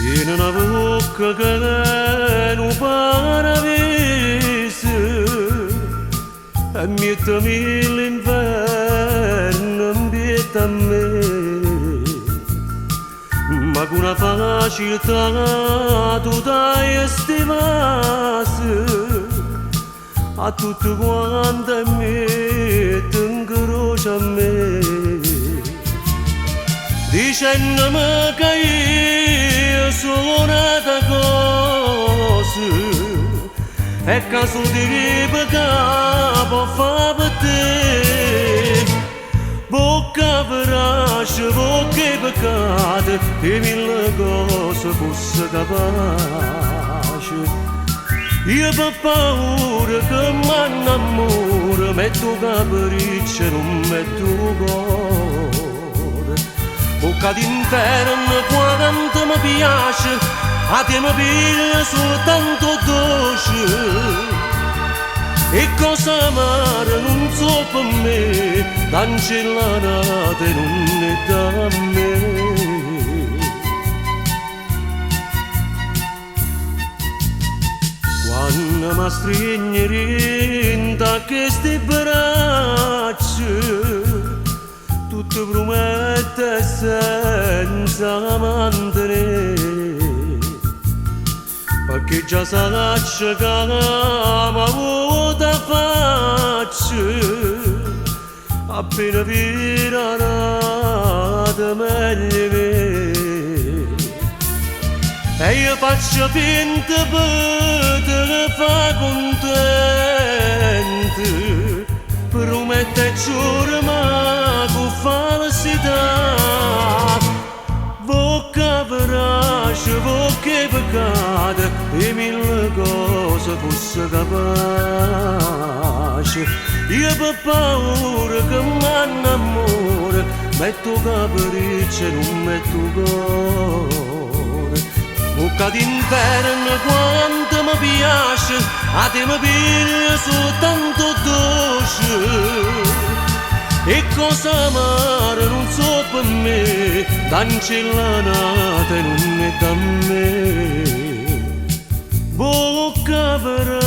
in una bocca che non paradiso e mietami l'inverno imbietta a me, ma con una facilità tu dai stimasi a tutto quanto mi incrocia a me, dicendomi che io sono nata cosa e caso di peccato fa per te, bocca verasce, bocca peccato e mille cose fosse capace. Io per paura che m'annamoro metto capriccio e non metto cuore, bocca d'inferno quanto mi piace, a te mi piglia soltanto dolce, e cosa amare non so per me, cancellata non è da me. Quando mi stringi da queste braccia, tutto promette senza mantenere, perché già saccia che mi vuota faccia, appena virata meglio me. E io faccio finta per te fa contento, promette e giuro ma con falsità, bocca verasce, bocca peccato e mille cose fosse capace. Io per paura che m'annamoro metto capriccio e non metto cuore, bocca d'inferno quanto mi piace, a te mi piglia soltanto dolce, e cosa amare non so per me, cancellata non è da me, bocca verasce.